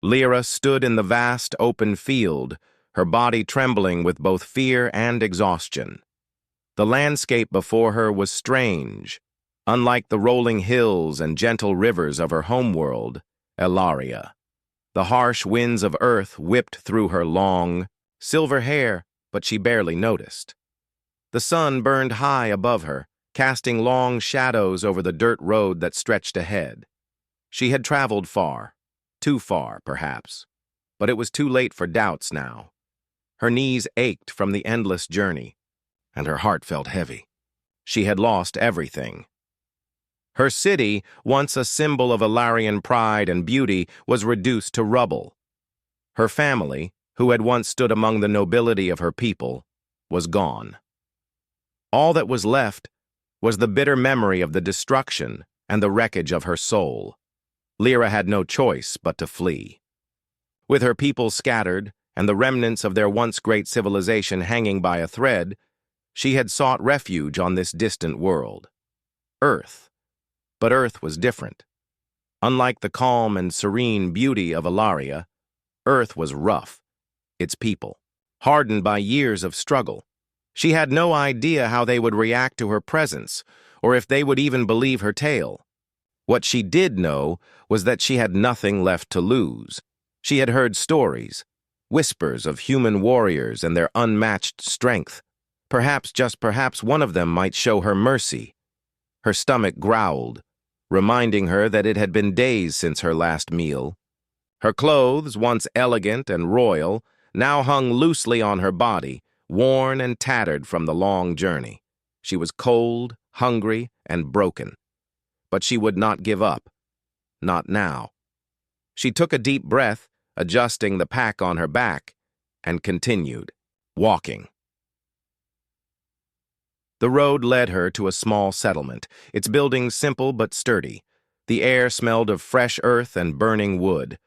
Lyra stood in the vast open field, her body trembling with both fear and exhaustion. The landscape before her was strange, unlike the rolling hills and gentle rivers of her homeworld, Elaria. The harsh winds of earth whipped through her long, silver hair, but she barely noticed. The sun burned high above her, casting long shadows over the dirt road that stretched ahead. She had traveled far, too far, perhaps, but it was too late for doubts now. Her knees ached from the endless journey, and her heart felt heavy. She had lost everything. Her city, once a symbol of Ilarian pride and beauty, was reduced to rubble. Her family, who had once stood among the nobility of her people, was gone. All that was left was the bitter memory of the destruction and the wreckage of her soul. Lyra had no choice but to flee. With her people scattered and the remnants of their once great civilization hanging by a thread, she had sought refuge on this distant world. Earth. But Earth was different. Unlike the calm and serene beauty of Ilaria, Earth was rough, its people, hardened by years of struggle. She had no idea how they would react to her presence, or if they would even believe her tale. What she did know was that she had nothing left to lose. She had heard stories, whispers of human warriors and their unmatched strength. Perhaps, just perhaps, one of them might show her mercy. Her stomach growled, reminding her that it had been days since her last meal. Her clothes, once elegant and royal, now hung loosely on her body, worn and tattered from the long journey. She was cold, hungry, and broken. But she would not give up. Not now. She took a deep breath, adjusting the pack on her back, and continued, walking. The road led her to a small settlement, its buildings simple but sturdy. The air smelled of fresh earth and burning wood.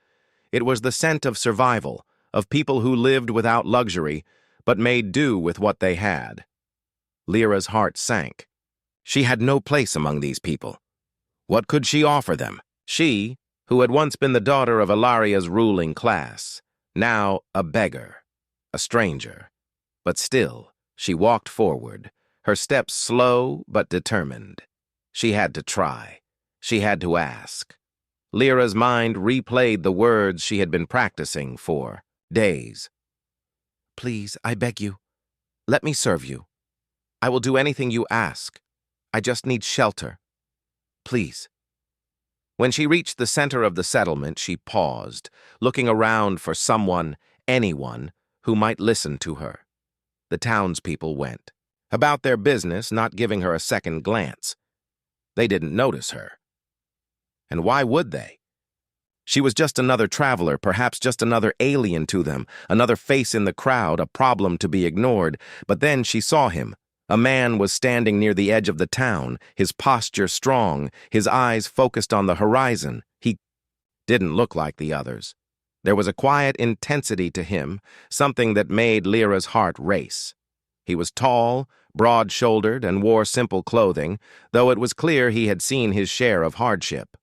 It was the scent of survival, of people who lived without luxury, but made do with what they had. Lyra's heart sank. She had no place among these people. What could she offer them? She, who had once been the daughter of Ilaria's ruling class, now a beggar, a stranger. But still, she walked forward, her steps slow but determined. She had to try. She had to ask. Lyra's mind replayed the words she had been practicing for days. "Please, I beg you, let me serve you. I will do anything you ask. I just need shelter. Please." When she reached the center of the settlement, she paused, looking around for someone, anyone, who might listen to her. The townspeople went about their business, not giving her a second glance. They didn't notice her. And why would they? She was just another traveler, perhaps just another alien to them, another face in the crowd, a problem to be ignored. But then she saw him. A man was standing near the edge of the town, his posture strong, his eyes focused on the horizon. He didn't look like the others. There was a quiet intensity to him, something that made Lyra's heart race. He was tall, broad-shouldered, and wore simple clothing, though it was clear he had seen his share of hardship.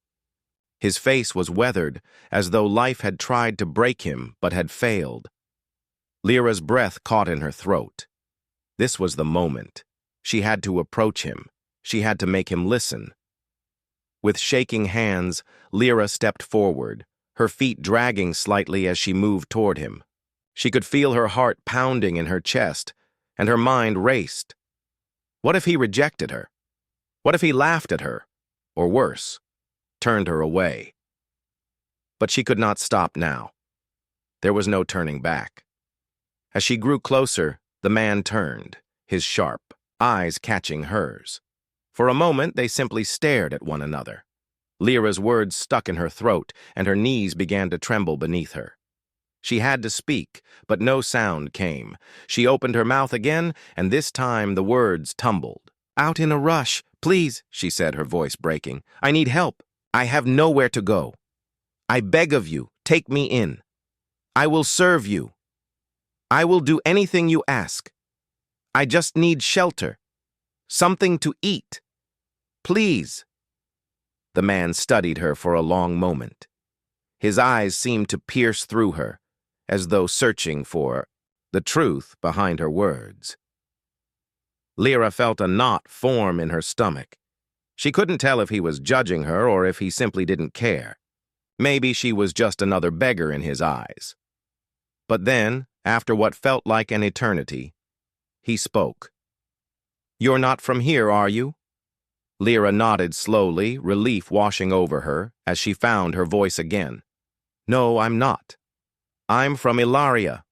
His face was weathered, as though life had tried to break him but had failed. Lyra's breath caught in her throat. This was the moment. She had to approach him. She had to make him listen. With shaking hands, Lyra stepped forward, her feet dragging slightly as she moved toward him. She could feel her heart pounding in her chest, and her mind raced. What if he rejected her? What if he laughed at her? Or worse, turned her away? But she could not stop now. There was no turning back. As she grew closer, the man turned, his sharp eyes catching hers. For a moment, they simply stared at one another. Lyra's words stuck in her throat, and her knees began to tremble beneath her. She had to speak, but no sound came. She opened her mouth again, and this time the words tumbled. "Out in a rush, please," she said, her voice breaking. "I need help. I have nowhere to go. I beg of you, take me in. I will serve you. I will do anything you ask. I just need shelter. Something to eat. Please." The man studied her for a long moment. His eyes seemed to pierce through her, as though searching for the truth behind her words. Lyra felt a knot form in her stomach. She couldn't tell if he was judging her or if he simply didn't care. Maybe she was just another beggar in his eyes. But then, after what felt like an eternity, he spoke. "You're not from here, are you?" Lyra nodded slowly, relief washing over her as she found her voice again. "No, I'm not. I'm from Ilaria.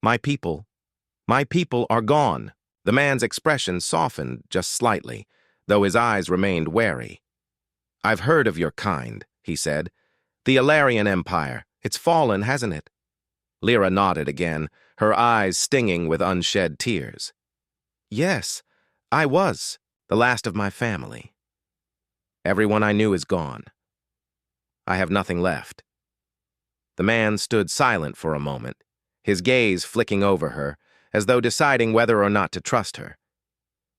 My people are gone." The man's expression softened just slightly, though his eyes remained wary. "I've heard of your kind," he said. "The Ilarian Empire. It's fallen, hasn't it?" Lyra nodded again, her eyes stinging with unshed tears. "Yes, I was the last of my family. Everyone I knew is gone. I have nothing left." The man stood silent for a moment, his gaze flicking over her, as though deciding whether or not to trust her.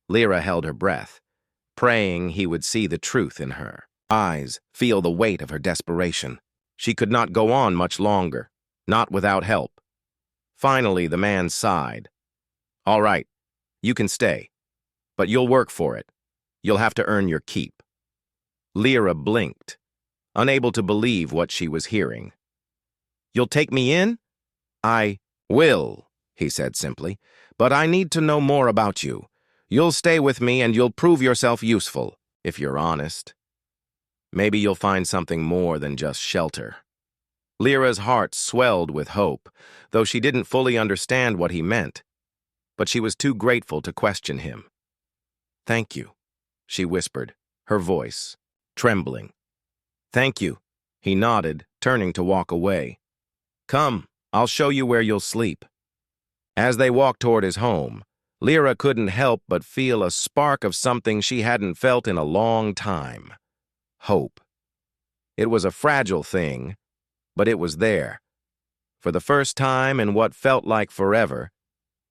Lyra held her breath, praying he would see the truth in her eyes, feel the weight of her desperation. She could not go on much longer, not without help. Finally, the man sighed. "All right, you can stay, but you'll work for it. You'll have to earn your keep." Lyra blinked, unable to believe what she was hearing. "You'll take me in?" "I will," he said simply, "but I need to know more about you. You'll stay with me and you'll prove yourself useful, if you're honest. Maybe you'll find something more than just shelter." Lyra's heart swelled with hope, though she didn't fully understand what he meant, but she was too grateful to question him. "Thank you," she whispered, her voice trembling. "Thank you," he nodded, turning to walk away. "Come, I'll show you where you'll sleep." As they walked toward his home, Lyra couldn't help but feel a spark of something she hadn't felt in a long time. Hope. It was a fragile thing, but it was there. For the first time in what felt like forever,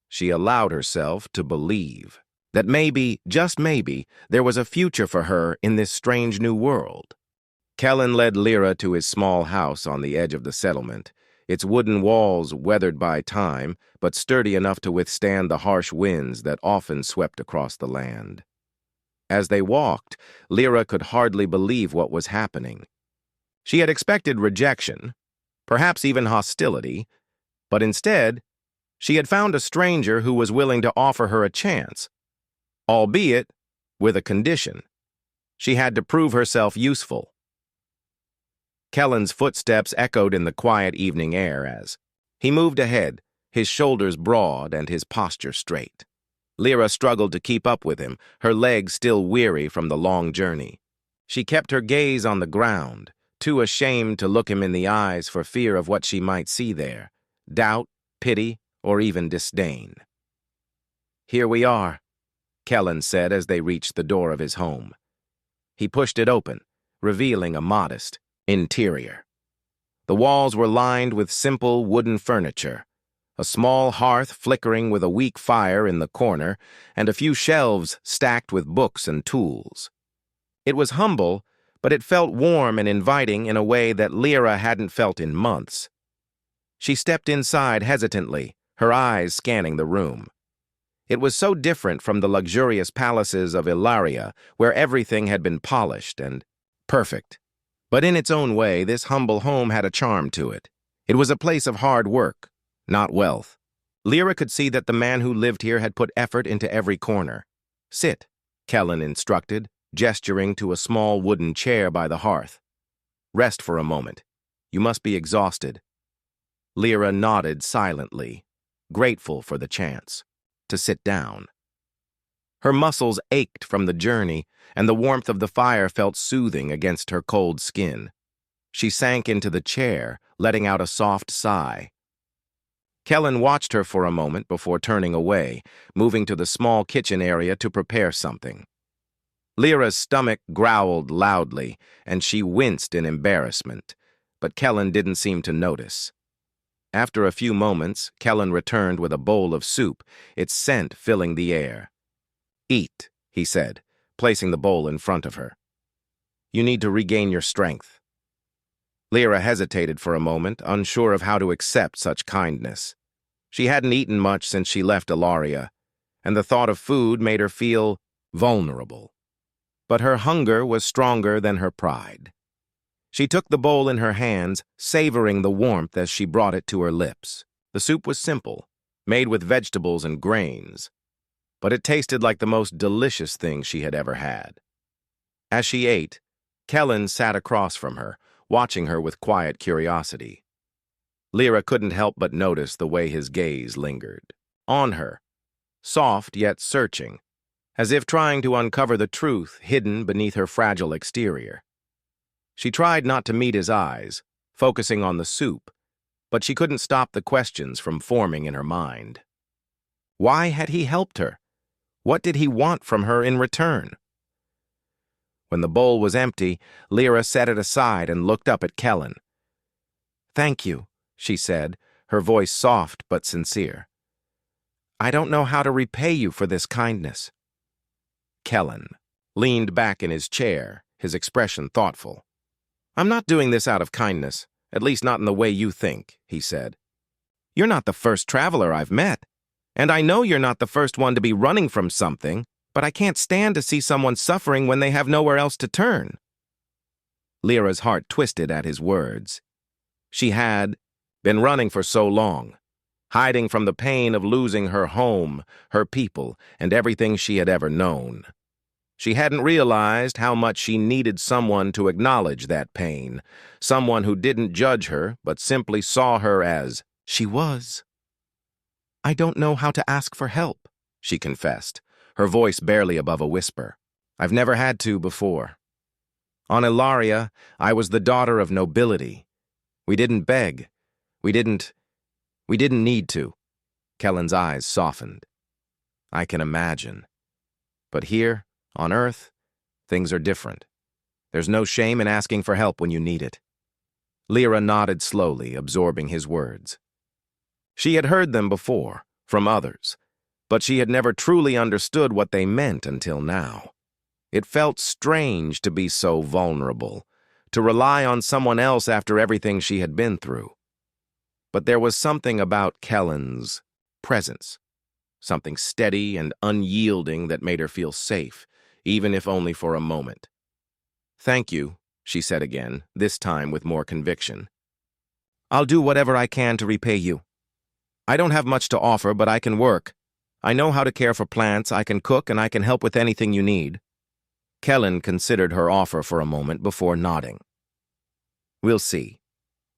she allowed herself to believe that maybe, just maybe, there was a future for her in this strange new world. Kellen led Lyra to his small house on the edge of the settlement, its wooden walls weathered by time, but sturdy enough to withstand the harsh winds that often swept across the land. As they walked, Lyra could hardly believe what was happening. She had expected rejection, perhaps even hostility, but instead, she had found a stranger who was willing to offer her a chance, albeit with a condition. She had to prove herself useful. Kellen's footsteps echoed in the quiet evening air as he moved ahead, his shoulders broad and his posture straight. Lyra struggled to keep up with him, her legs still weary from the long journey. She kept her gaze on the ground, too ashamed to look him in the eyes for fear of what she might see there, doubt, pity, or even disdain. "Here we are," Kellen said as they reached the door of his home. He pushed it open, revealing a modest interior. The walls were lined with simple wooden furniture, a small hearth flickering with a weak fire in the corner, and a few shelves stacked with books and tools. It was humble, but it felt warm and inviting in a way that Lyra hadn't felt in months. She stepped inside hesitantly, her eyes scanning the room. It was so different from the luxurious palaces of Ilaria, where everything had been polished and perfect. But in its own way, this humble home had a charm to it. It was a place of hard work, not wealth. Lyra could see that the man who lived here had put effort into every corner. "Sit," Kellen instructed, gesturing to a small wooden chair by the hearth. "Rest for a moment. You must be exhausted." Lyra nodded silently, grateful for the chance to sit down. Her muscles ached from the journey, and the warmth of the fire felt soothing against her cold skin. She sank into the chair, letting out a soft sigh. Kellen watched her for a moment before turning away, moving to the small kitchen area to prepare something. Lyra's stomach growled loudly, and she winced in embarrassment, but Kellen didn't seem to notice. After a few moments, Kellen returned with a bowl of soup, its scent filling the air. "Eat," he said, placing the bowl in front of her. "You need to regain your strength." Lyra hesitated for a moment, unsure of how to accept such kindness. She hadn't eaten much since she left Ilaria, and the thought of food made her feel vulnerable. But her hunger was stronger than her pride. She took the bowl in her hands, savoring the warmth as she brought it to her lips. The soup was simple, made with vegetables and grains, but it tasted like the most delicious thing she had ever had. As she ate, Kellen sat across from her, watching her with quiet curiosity. Lyra couldn't help but notice the way his gaze lingered on her, soft yet searching, as if trying to uncover the truth hidden beneath her fragile exterior. She tried not to meet his eyes, focusing on the soup, but she couldn't stop the questions from forming in her mind. Why had he helped her? What did he want from her in return? When the bowl was empty, Lyra set it aside and looked up at Kellen. "Thank you," she said, her voice soft but sincere. "I don't know how to repay you for this kindness." Kellen leaned back in his chair, his expression thoughtful. "I'm not doing this out of kindness, at least not in the way you think," he said. "You're not the first traveler I've met, and I know you're not the first one to be running from something, but I can't stand to see someone suffering when they have nowhere else to turn." Lyra's heart twisted at his words. She had been running for so long, hiding from the pain of losing her home, her people, and everything she had ever known. She hadn't realized how much she needed someone to acknowledge that pain, someone who didn't judge her but simply saw her as she was. "I don't know how to ask for help," she confessed, her voice barely above a whisper. "I've never had to before. On Ilaria, I was the daughter of nobility. We didn't beg. We didn't need to." Kellen's eyes softened. "I can imagine. But here, on Earth, things are different. There's no shame in asking for help when you need it." Lyra nodded slowly, absorbing his words. She had heard them before, from others, but she had never truly understood what they meant until now. It felt strange to be so vulnerable, to rely on someone else after everything she had been through. But there was something about Kellen's presence, something steady and unyielding that made her feel safe, even if only for a moment. "Thank you," she said again, this time with more conviction. "I'll do whatever I can to repay you. I don't have much to offer, but I can work. I know how to care for plants, I can cook, and I can help with anything you need." Kellen considered her offer for a moment before nodding. "We'll see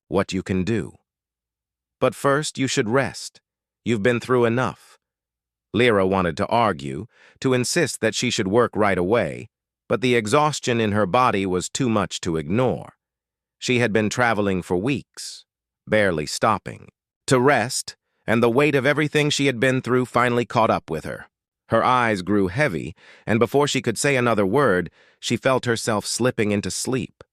what you can do. But first, you should rest. You've been through enough." Lyra wanted to argue, to insist that she should work right away, but the exhaustion in her body was too much to ignore. She had been traveling for weeks, barely stopping. To rest, and the weight of everything she had been through finally caught up with her. Her eyes grew heavy, and before she could say another word, she felt herself slipping into sleep.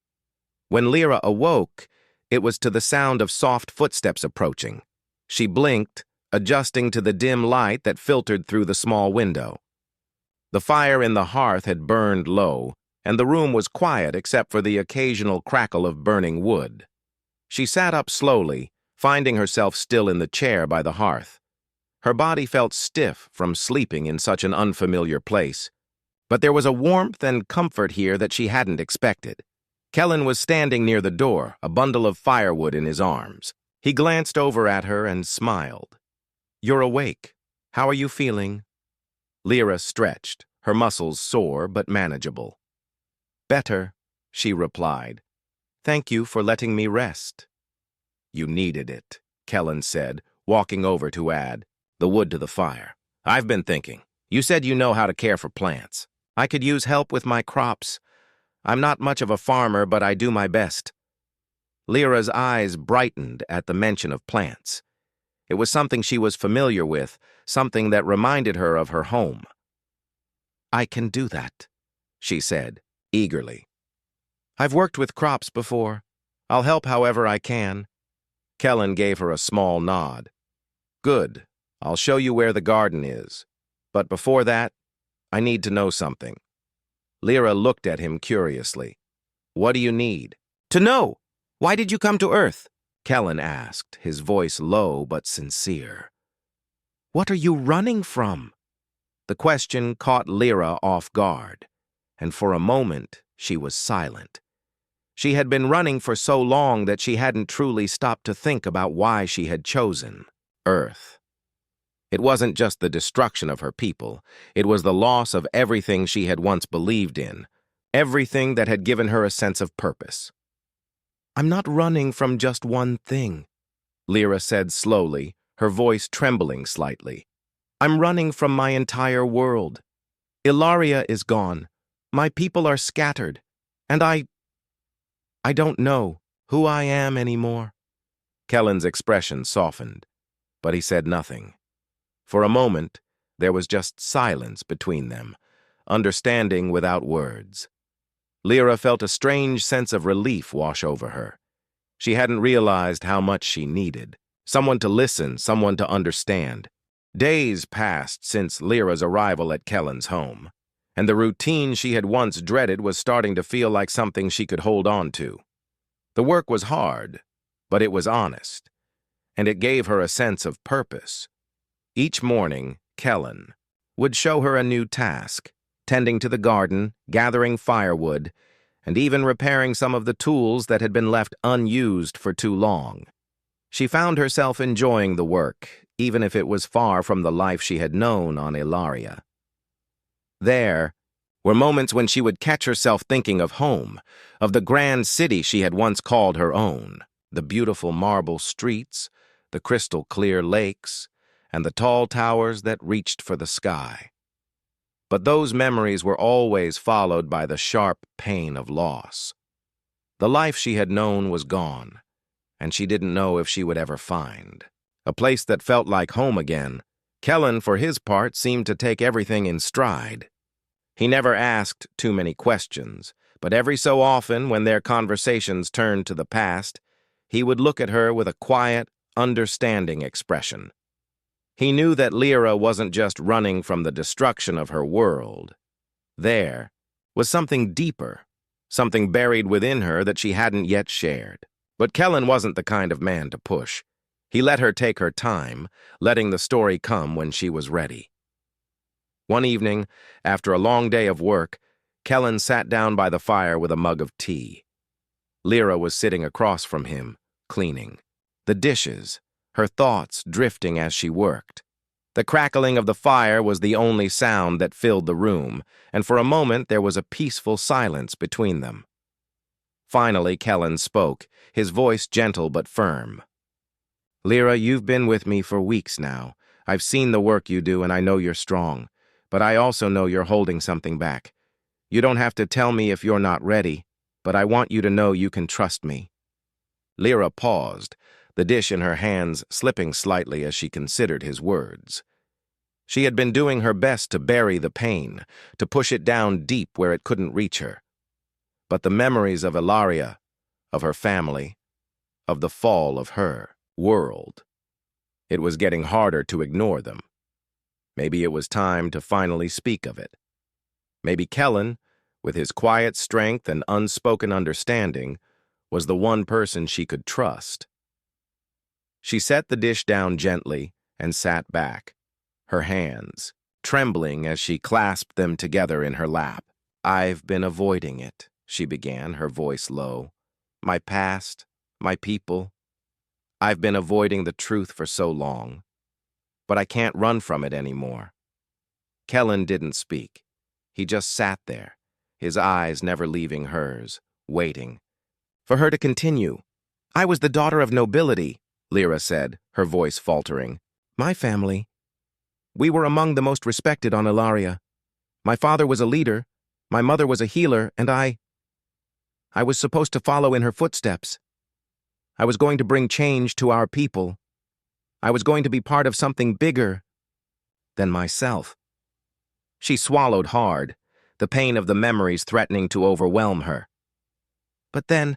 When Lyra awoke, it was to the sound of soft footsteps approaching. She blinked, adjusting to the dim light that filtered through the small window. The fire in the hearth had burned low, and the room was quiet except for the occasional crackle of burning wood. She sat up slowly, finding herself still in the chair by the hearth. Her body felt stiff from sleeping in such an unfamiliar place, but there was a warmth and comfort here that she hadn't expected. Kellen was standing near the door, a bundle of firewood in his arms. He glanced over at her and smiled. "You're awake. How are you feeling?" Lyra stretched, her muscles sore but manageable. "Better," she replied. "Thank you for letting me rest." "You needed it," Kellen said, walking over to add the wood to the fire. "I've been thinking. You said you know how to care for plants. I could use help with my crops. I'm not much of a farmer, but I do my best." Lyra's eyes brightened at the mention of plants. It was something she was familiar with, something that reminded her of her home. "I can do that," she said, eagerly. "I've worked with crops before. I'll help however I can." Kellen gave her a small nod. "Good. I'll show you where the garden is. But before that, I need to know something." Lyra looked at him curiously. "What do you need?" "To know. Why did you come to Earth? Kellen asked, his voice low but sincere. What are you running from? The question caught Lyra off guard, and for a moment she was silent. She had been running for so long that she hadn't truly stopped to think about why she had chosen Earth. It wasn't just the destruction of her people, it was the loss of everything she had once believed in, everything that had given her a sense of purpose. I'm not running from just one thing, Lyra said slowly, her voice trembling slightly. I'm running from my entire world. Ilaria is gone. My people are scattered. And I don't know who I am anymore. Kellen's expression softened, but he said nothing. For a moment, there was just silence between them, understanding without words. Lyra felt a strange sense of relief wash over her. She hadn't realized how much she needed. Someone to listen, someone to understand. Days passed since Lyra's arrival at Kellen's home, and the routine she had once dreaded was starting to feel like something she could hold on to. The work was hard, but it was honest, and it gave her a sense of purpose. Each morning, Kellen would show her a new task, tending to the garden, gathering firewood, and even repairing some of the tools that had been left unused for too long. She found herself enjoying the work, even if it was far from the life she had known on Ilaria. There were moments when she would catch herself thinking of home, of the grand city she had once called her own, the beautiful marble streets, the crystal-clear lakes, and the tall towers that reached for the sky. But those memories were always followed by the sharp pain of loss. The life she had known was gone, and she didn't know if she would ever find a place that felt like home again. Kellen, for his part, seemed to take everything in stride. He never asked too many questions, but every so often, when their conversations turned to the past, he would look at her with a quiet, understanding expression. He knew that Lyra wasn't just running from the destruction of her world. There was something deeper, something buried within her that she hadn't yet shared. But Kellen wasn't the kind of man to push. He let her take her time, letting the story come when she was ready. One evening, after a long day of work, Kellen sat down by the fire with a mug of tea. Lyra was sitting across from him, cleaning the dishes, her thoughts drifting as she worked. The crackling of the fire was the only sound that filled the room, and for a moment there was a peaceful silence between them. Finally, Kellen spoke, his voice gentle but firm. Lyra, you've been with me for weeks now. I've seen the work you do and I know you're strong, but I also know you're holding something back. You don't have to tell me if you're not ready, but I want you to know you can trust me. Lyra paused, the dish in her hands slipping slightly as she considered his words. She had been doing her best to bury the pain, to push it down deep where it couldn't reach her. But the memories of Ilaria, of her family, of the fall of her world, it was getting harder to ignore them. Maybe it was time to finally speak of it. Maybe Kellen, with his quiet strength and unspoken understanding, was the one person she could trust. She set the dish down gently and sat back, her hands trembling as she clasped them together in her lap. I've been avoiding it, she began, her voice low. My past, my people. I've been avoiding the truth for so long, but I can't run from it anymore. Kellen didn't speak. He just sat there, his eyes never leaving hers, waiting for her to continue. I was the daughter of nobility, Lyra said, her voice faltering. My family. We were among the most respected on Ilaria. My father was a leader, my mother was a healer, and I was supposed to follow in her footsteps. I was going to bring change to our people. I was going to be part of something bigger than myself. She swallowed hard, the pain of the memories threatening to overwhelm her. But then,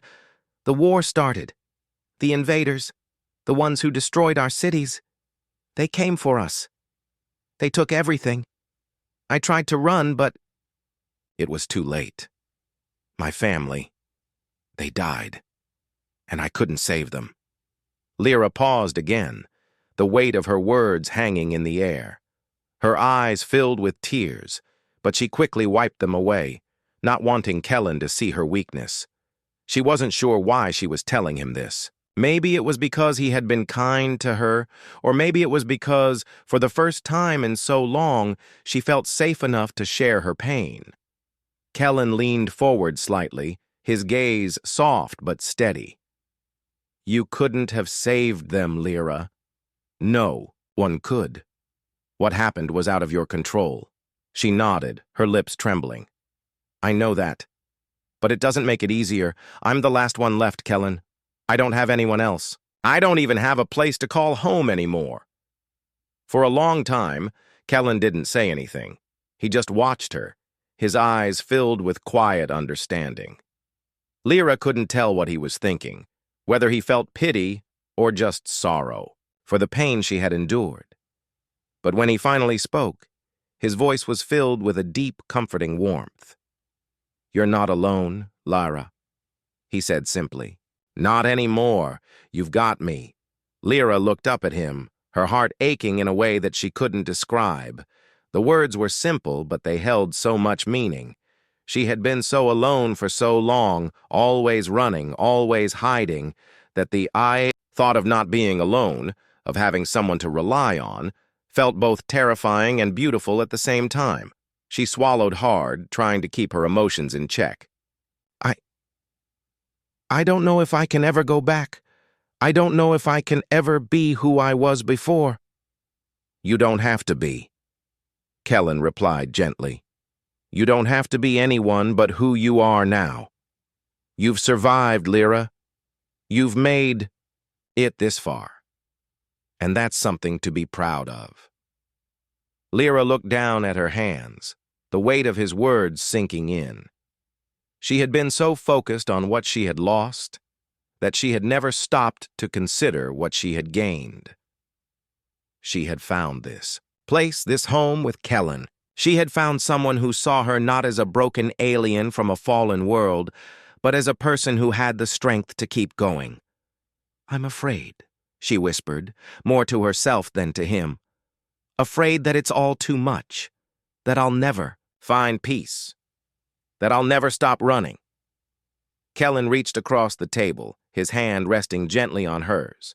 the war started. The invaders, the ones who destroyed our cities, they came for us. They took everything. I tried to run, but it was too late. My family, they died. and I couldn't save them. Lyra paused again, the weight of her words hanging in the air. Her eyes filled with tears, but she quickly wiped them away, not wanting Kellen to see her weakness. She wasn't sure why she was telling him this. Maybe it was because he had been kind to her, or maybe it was because, for the first time in so long, she felt safe enough to share her pain. Kellen leaned forward slightly, his gaze soft but steady. You couldn't have saved them, Lyra. No, one could. What happened was out of your control. She nodded, her lips trembling. I know that. But it doesn't make it easier. I'm the last one left, Kellen. I don't have anyone else. I don't even have a place to call home anymore. For a long time, Kellen didn't say anything. He just watched her, his eyes filled with quiet understanding. Lyra couldn't tell what he was thinking, whether he felt pity or just sorrow for the pain she had endured. But when he finally spoke, his voice was filled with a deep, comforting warmth. You're not alone, Lyra, he said simply. Not anymore. You've got me. Lyra looked up at him, her heart aching in a way that she couldn't describe. The words were simple, but they held so much meaning. She had been so alone for so long, always running, always hiding, that the thought of not being alone, of having someone to rely on, felt both terrifying and beautiful at the same time. She swallowed hard, trying to keep her emotions in check. I don't know if I can ever go back. I don't know if I can ever be who I was before. You don't have to be, Kellen replied gently. You don't have to be anyone but who you are now. You've survived, Lyra. You've made it this far. And that's something to be proud of. Lyra looked down at her hands, the weight of his words sinking in. She had been so focused on what she had lost that she had never stopped to consider what she had gained. She had found this place, this home with Kellen. She had found someone who saw her not as a broken alien from a fallen world, but as a person who had the strength to keep going. I'm afraid, she whispered, more to herself than to him. Afraid that it's all too much, that I'll never find peace, that I'll never stop running. Kellen reached across the table, his hand resting gently on hers.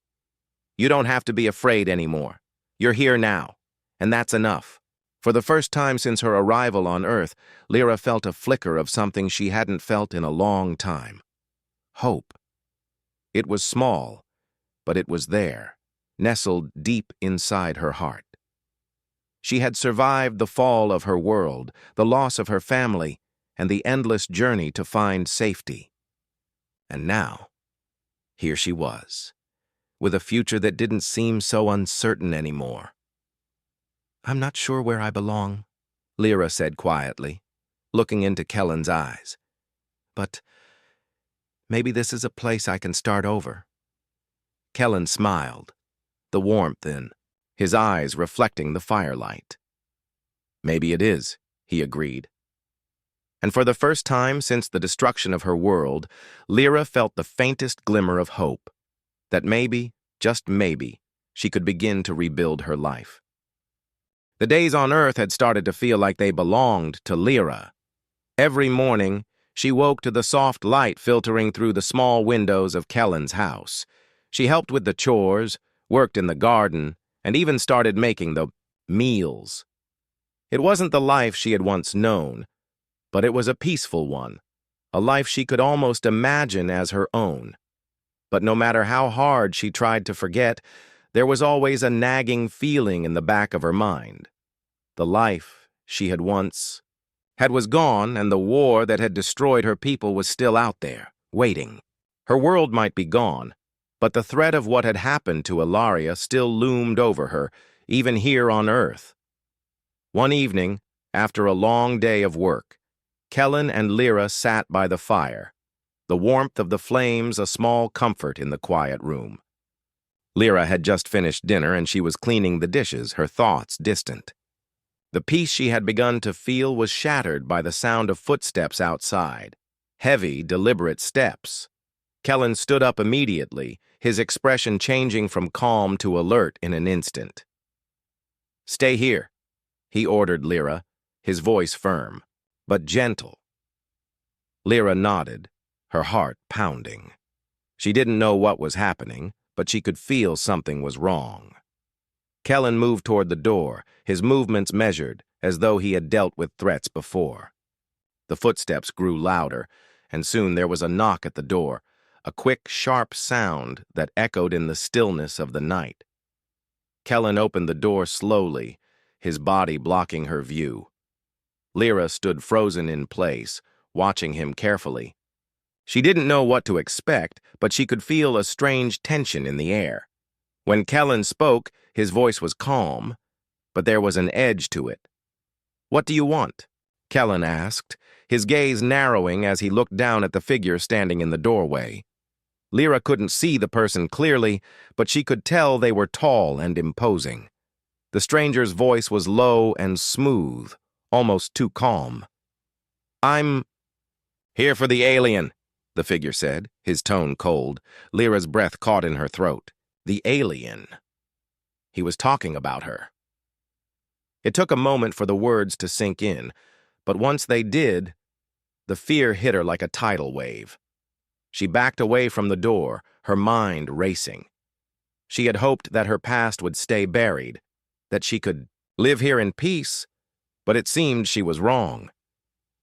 You don't have to be afraid anymore. You're here now, and that's enough. For the first time since her arrival on Earth, Lyra felt a flicker of something she hadn't felt in a long time. Hope. It was small, but it was there, nestled deep inside her heart. She had survived the fall of her world, the loss of her family, and the endless journey to find safety. And now, here she was, with a future that didn't seem so uncertain anymore. I'm not sure where I belong, Lyra said quietly, looking into Kellen's eyes. But maybe this is a place I can start over. Kellen smiled, the warmth in his eyes reflecting the firelight. Maybe it is, he agreed. And for the first time since the destruction of her world, Lyra felt the faintest glimmer of hope, that maybe, just maybe, she could begin to rebuild her life. The days on Earth had started to feel like they belonged to Lyra. Every morning, she woke to the soft light filtering through the small windows of Kellen's house. She helped with the chores, worked in the garden, and even started making the meals. It wasn't the life she had once known, but it was a peaceful one, a life she could almost imagine as her own. But no matter how hard she tried to forget, there was always a nagging feeling in the back of her mind. The life she had once had was gone, and the war that had destroyed her people was still out there, waiting. Her world might be gone, but the threat of what had happened to Ilaria still loomed over her, even here on Earth. One evening, after a long day of work, Kellen and Lyra sat by the fire, the warmth of the flames a small comfort in the quiet room. Lyra had just finished dinner and she was cleaning the dishes, her thoughts distant. The peace she had begun to feel was shattered by the sound of footsteps outside, heavy, deliberate steps. Kellen stood up immediately, his expression changing from calm to alert in an instant. "Stay here," he ordered Lyra, his voice firm, but gentle. Lyra nodded, her heart pounding. She didn't know what was happening, but she could feel something was wrong. Kellen moved toward the door, his movements measured, as though he had dealt with threats before. The footsteps grew louder, and soon there was a knock at the door, a quick, sharp sound that echoed in the stillness of the night. Kellen opened the door slowly, his body blocking her view. Lyra stood frozen in place, watching him carefully. She didn't know what to expect, but she could feel a strange tension in the air. When Kellen spoke, his voice was calm, but there was an edge to it. "What do you want?" Kellen asked, his gaze narrowing as he looked down at the figure standing in the doorway. Lyra couldn't see the person clearly, but she could tell they were tall and imposing. The stranger's voice was low and smooth, almost too calm. "I'm here for the alien," the figure said, his tone cold. Lyra's breath caught in her throat. The alien. He was talking about her. It took a moment for the words to sink in, but once they did, the fear hit her like a tidal wave. She backed away from the door, her mind racing. She had hoped that her past would stay buried, that she could live here in peace, but it seemed she was wrong.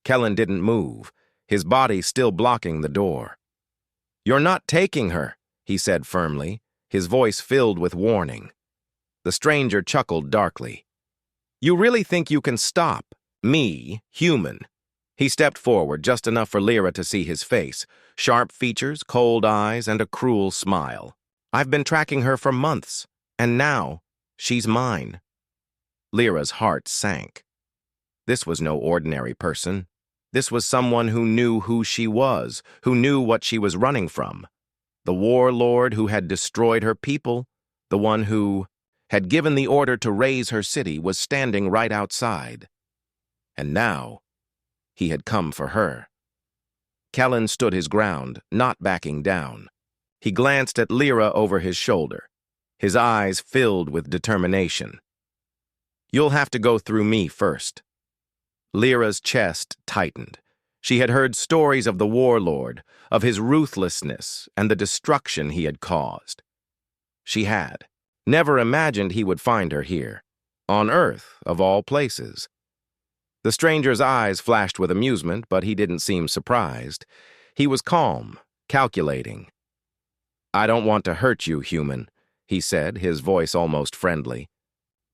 Kellen didn't move, his body still blocking the door. "You're not taking her," he said firmly, his voice filled with warning. The stranger chuckled darkly. "You really think you can stop me, human?" He stepped forward, just enough for Lyra to see his face, sharp features, cold eyes, and a cruel smile. "I've been tracking her for months, and now she's mine." Lyra's heart sank. This was no ordinary person. This was someone who knew who she was, who knew what she was running from. The warlord who had destroyed her people, the one who had given the order to raise her city, was standing right outside. And now, he had come for her. Kellen stood his ground, not backing down. He glanced at Lyra over his shoulder, his eyes filled with determination. "You'll have to go through me first." Lyra's chest tightened. She had heard stories of the warlord, of his ruthlessness and the destruction he had caused. She had never imagined he would find her here, on Earth, of all places. The stranger's eyes flashed with amusement, but he didn't seem surprised. He was calm, calculating. "I don't want to hurt you, human," he said, his voice almost friendly.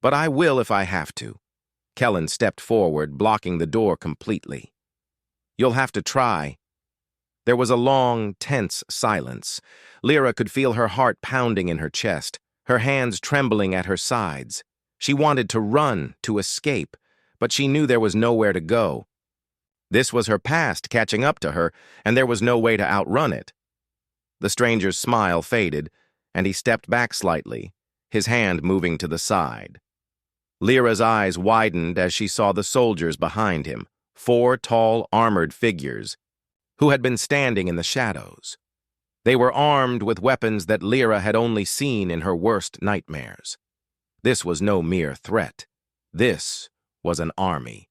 "But I will if I have to." Kellen stepped forward, blocking the door completely. "You'll have to try." There was a long, tense silence. Lyra could feel her heart pounding in her chest, her hands trembling at her sides. She wanted to run, to escape, but she knew there was nowhere to go. This was her past catching up to her, and there was no way to outrun it. The stranger's smile faded, and he stepped back slightly, his hand moving to the side. Lyra's eyes widened as she saw the soldiers behind him, 4 tall, armored figures, who had been standing in the shadows. They were armed with weapons that Lyra had only seen in her worst nightmares. This was no mere threat. This was an army.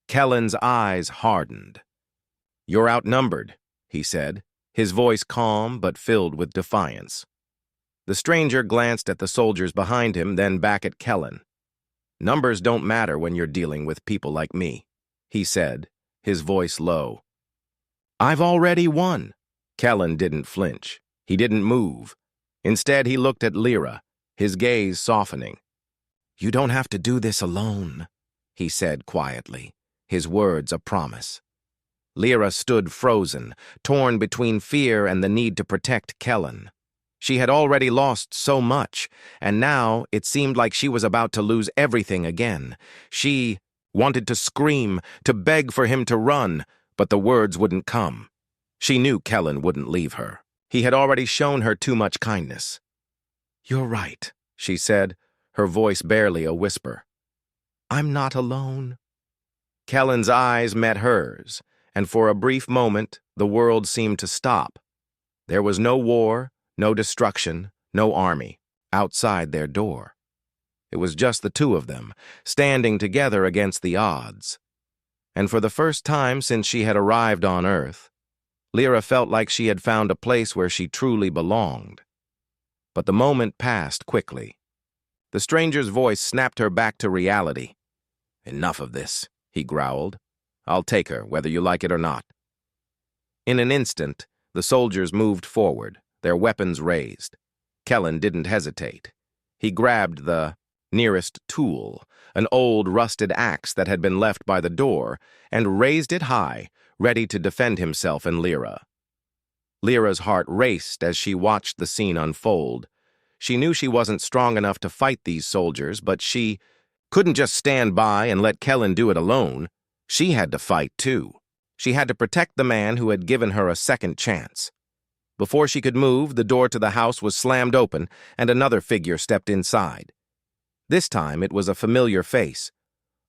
Kellen's eyes hardened. "You're outnumbered," he said, his voice calm but filled with defiance. The stranger glanced at the soldiers behind him, then back at Kellen. "Numbers don't matter when you're dealing with people like me," he said, his voice low. "I've already won." Kellen didn't flinch. He didn't move. Instead, he looked at Lyra, his gaze softening. "You don't have to do this alone," he said quietly, his words a promise. Lyra stood frozen, torn between fear and the need to protect Kellen. She had already lost so much, and now it seemed like she was about to lose everything again. She wanted to scream, to beg for him to run, but the words wouldn't come. She knew Kellen wouldn't leave her. He had already shown her too much kindness. "You're right," she said, her voice barely a whisper. "I'm not alone." Kellen's eyes met hers, and for a brief moment, the world seemed to stop. There was no war, no destruction, no army outside their door. It was just the two of them, standing together against the odds. And for the first time since she had arrived on Earth, Lyra felt like she had found a place where she truly belonged. But the moment passed quickly. The stranger's voice snapped her back to reality. "Enough of this," he growled. "I'll take her, whether you like it or not." In an instant, the soldiers moved forward, their weapons raised. Kellen didn't hesitate. He grabbed the nearest tool, an old rusted axe that had been left by the door, and raised it high, ready to defend himself and Lyra. Lyra's heart raced as she watched the scene unfold. She knew she wasn't strong enough to fight these soldiers, but she couldn't just stand by and let Kellen do it alone. She had to fight too. She had to protect the man who had given her a second chance. Before she could move, the door to the house was slammed open, and another figure stepped inside. This time it was a familiar face.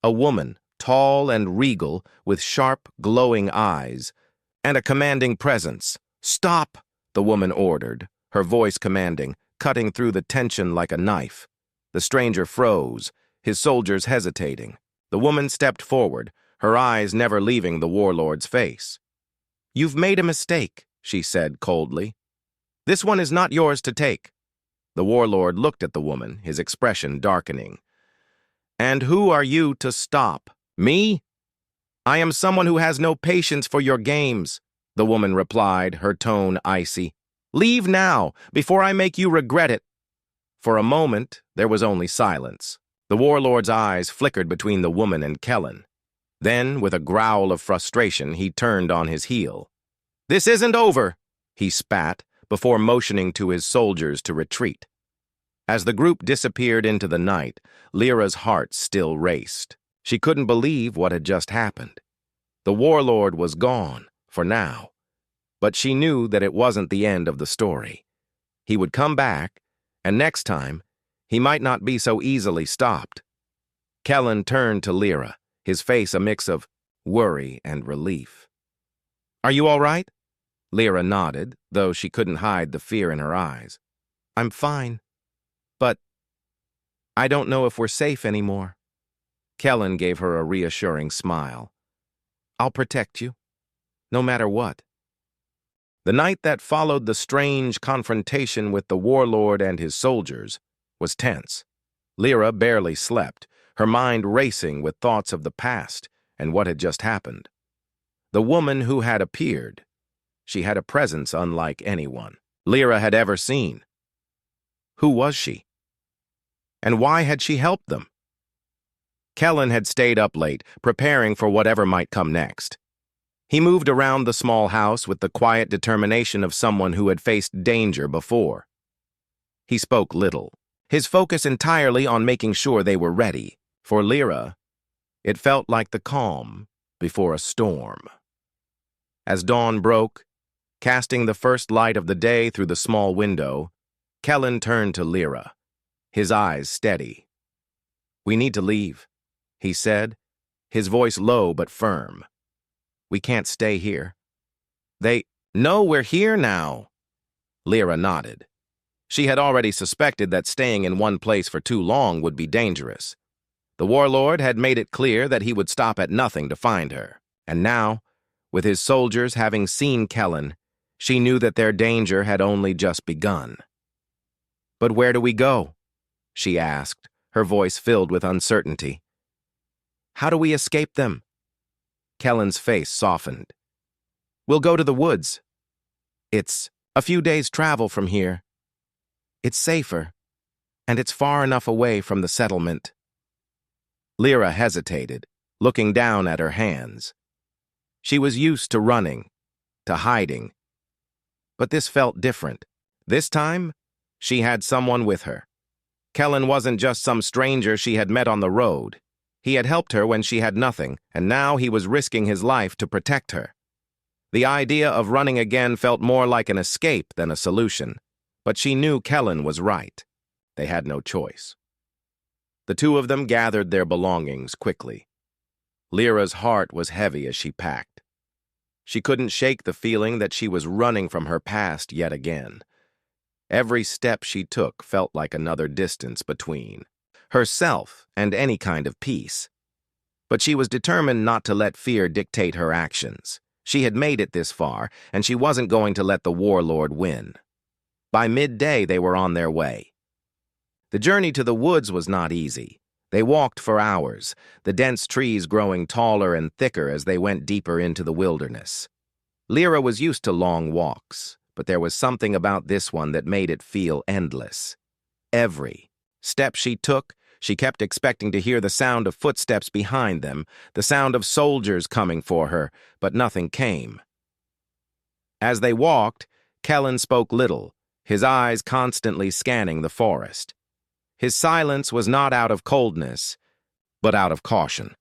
A woman, tall and regal, with sharp, glowing eyes, and a commanding presence. "Stop!" the woman ordered, her voice commanding, cutting through the tension like a knife. The stranger froze, his soldiers hesitating. The woman stepped forward, her eyes never leaving the warlord's face. "You've made a mistake," she said coldly. "This one is not yours to take." The warlord looked at the woman, his expression darkening. "And who are you to stop? Me? I am someone who has no patience for your games," the woman replied, her tone icy. "Leave now, before I make you regret it." For a moment, there was only silence. The warlord's eyes flickered between the woman and Kellen. Then, with a growl of frustration, he turned on his heel. "This isn't over," he spat, before motioning to his soldiers to retreat. As the group disappeared into the night, Lyra's heart still raced. She couldn't believe what had just happened. The warlord was gone, for now. But she knew that it wasn't the end of the story. He would come back, and next time, he might not be so easily stopped. Kellen turned to Lyra, his face a mix of worry and relief. "Are you all right?" Lyra nodded, though she couldn't hide the fear in her eyes. "I'm fine. But I don't know if we're safe anymore." Kellen gave her a reassuring smile. "I'll protect you, no matter what." The night that followed the strange confrontation with the warlord and his soldiers was tense. Lyra barely slept, her mind racing with thoughts of the past and what had just happened. The woman who had appeared, she had a presence unlike anyone Lyra had ever seen. Who was she? And why had she helped them? Kellen had stayed up late, preparing for whatever might come next. He moved around the small house with the quiet determination of someone who had faced danger before. He spoke little, his focus entirely on making sure they were ready. For Lyra, it felt like the calm before a storm. As dawn broke, casting the first light of the day through the small window, Kellen turned to Lyra, his eyes steady. "We need to leave," he said, his voice low but firm. "We can't stay here." "No, we're here now." Lyra nodded. She had already suspected that staying in one place for too long would be dangerous. The warlord had made it clear that he would stop at nothing to find her. And now, with his soldiers having seen Kellen, she knew that their danger had only just begun. "But where do we go?" she asked, her voice filled with uncertainty. "How do we escape them?" Kellen's face softened. "We'll go to the woods. It's a few days' travel from here. It's safer, and it's far enough away from the settlement." Lyra hesitated, looking down at her hands. She was used to running, to hiding. But this felt different. This time, she had someone with her. Kellen wasn't just some stranger she had met on the road. He had helped her when she had nothing, and now he was risking his life to protect her. The idea of running again felt more like an escape than a solution, but she knew Kellen was right. They had no choice. The two of them gathered their belongings quickly. Lyra's heart was heavy as she packed. She couldn't shake the feeling that she was running from her past yet again. Every step she took felt like another distance between herself and any kind of peace. But she was determined not to let fear dictate her actions. She had made it this far, and she wasn't going to let the warlord win. By midday, they were on their way. The journey to the woods was not easy. They walked for hours, the dense trees growing taller and thicker as they went deeper into the wilderness. Lyra was used to long walks, but there was something about this one that made it feel endless. Every step she took, she kept expecting to hear the sound of footsteps behind them, the sound of soldiers coming for her, but nothing came. As they walked, Kellen spoke little, his eyes constantly scanning the forest. His silence was not out of coldness, but out of caution.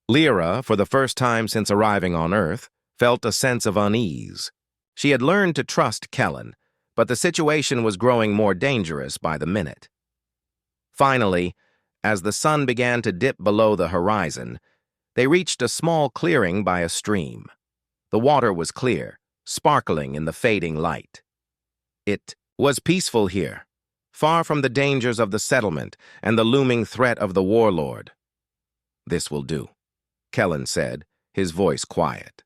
Lyra, for the first time since arriving on Earth, felt a sense of unease. She had learned to trust Kellen, but the situation was growing more dangerous by the minute. Finally, as the sun began to dip below the horizon, they reached a small clearing by a stream. The water was clear, sparkling in the fading light. It was peaceful here, far from the dangers of the settlement and the looming threat of the warlord. "This will do," Kellen said, his voice quiet.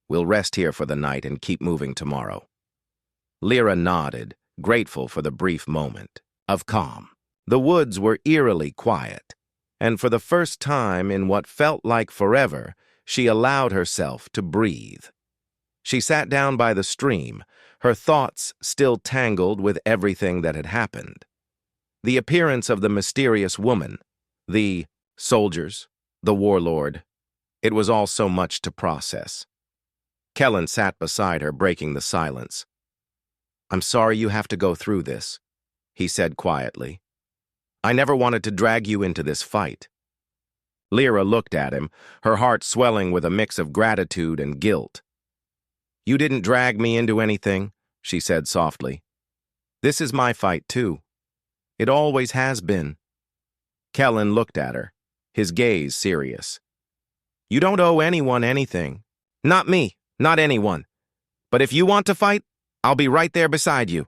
"We'll rest here for the night and keep moving tomorrow." Lyra nodded, grateful for the brief moment of calm. The woods were eerily quiet, and for the first time in what felt like forever, she allowed herself to breathe. She sat down by the stream, her thoughts still tangled with everything that had happened. The appearance of the mysterious woman, the soldiers, the warlord, it was all so much to process. Kellen sat beside her, breaking the silence. "I'm sorry you have to go through this," he said quietly. "I never wanted to drag you into this fight." Lyra looked at him, her heart swelling with a mix of gratitude and guilt. "You didn't drag me into anything," she said softly. "This is my fight, too. It always has been." Kellen looked at her, his gaze serious. "You don't owe anyone anything. Not me, not anyone. But if you want to fight, I'll be right there beside you."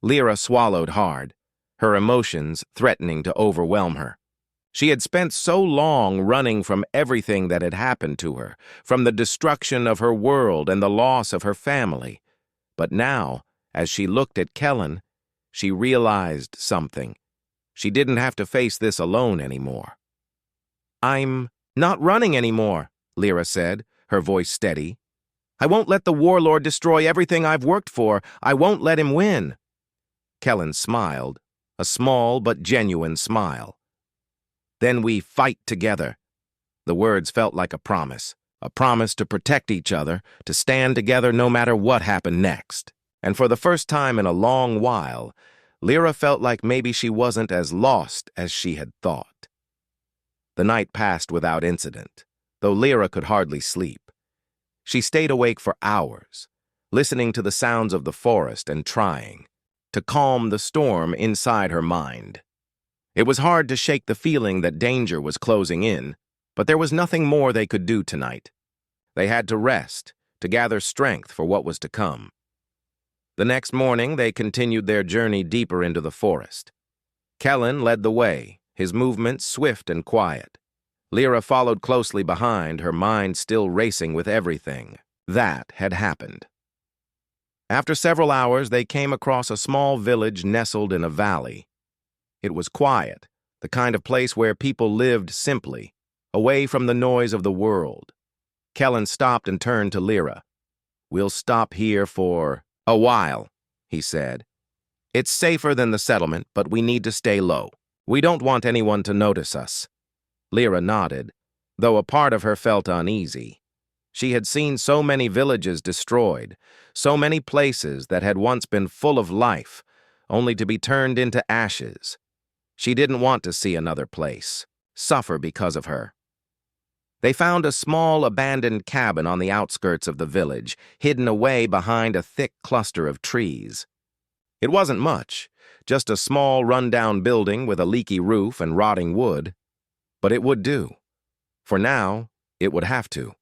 Lyra swallowed hard, her emotions threatening to overwhelm her. She had spent so long running from everything that had happened to her, from the destruction of her world and the loss of her family. But now, as she looked at Kellen, she realized something. She didn't have to face this alone anymore. "I'm not running anymore," Lyra said, her voice steady. "I won't let the warlord destroy everything I've worked for. I won't let him win." Kellen smiled, a small but genuine smile. "Then we fight together." The words felt like a promise to protect each other, to stand together no matter what happened next. And for the first time in a long while, Lyra felt like maybe she wasn't as lost as she had thought. The night passed without incident, though Lyra could hardly sleep. She stayed awake for hours, listening to the sounds of the forest and trying to calm the storm inside her mind. It was hard to shake the feeling that danger was closing in, but there was nothing more they could do tonight. They had to rest, to gather strength for what was to come. The next morning, they continued their journey deeper into the forest. Kellen led the way, his movements swift and quiet. Lyra followed closely behind, her mind still racing with everything that had happened. After several hours, they came across a small village nestled in a valley. It was quiet, the kind of place where people lived simply, away from the noise of the world. Kellen stopped and turned to Lyra. "We'll stop here for a while," he said. "It's safer than the settlement, but we need to stay low. We don't want anyone to notice us." Lyra nodded, though a part of her felt uneasy. She had seen so many villages destroyed, so many places that had once been full of life, only to be turned into ashes. She didn't want to see another place suffer because of her. They found a small abandoned cabin on the outskirts of the village, hidden away behind a thick cluster of trees. It wasn't much, just a small rundown building with a leaky roof and rotting wood. But it would do. For now, it would have to.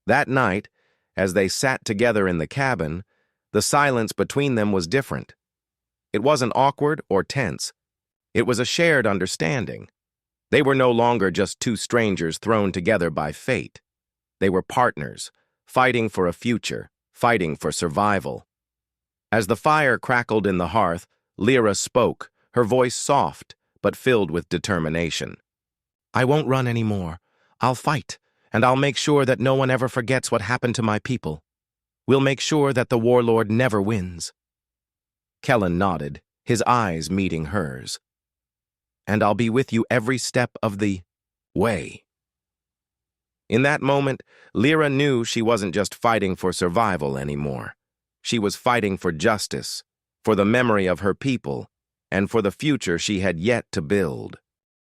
That night, As they sat together in the cabin, the silence between them was different. It wasn't awkward or tense. It was a shared understanding. They were no longer just two strangers thrown together by fate. They were partners, fighting for a future, fighting for survival. As the fire crackled in the hearth, Lyra spoke, her voice soft, but filled with determination. "I won't run anymore. I'll fight, and I'll make sure that no one ever forgets what happened to my people. We'll make sure that the warlord never wins." Kellen nodded, his eyes meeting hers. "And I'll be with you every step of the way." In that moment, Lyra knew she wasn't just fighting for survival anymore. She was fighting for justice, for the memory of her people, and for the future she had yet to build.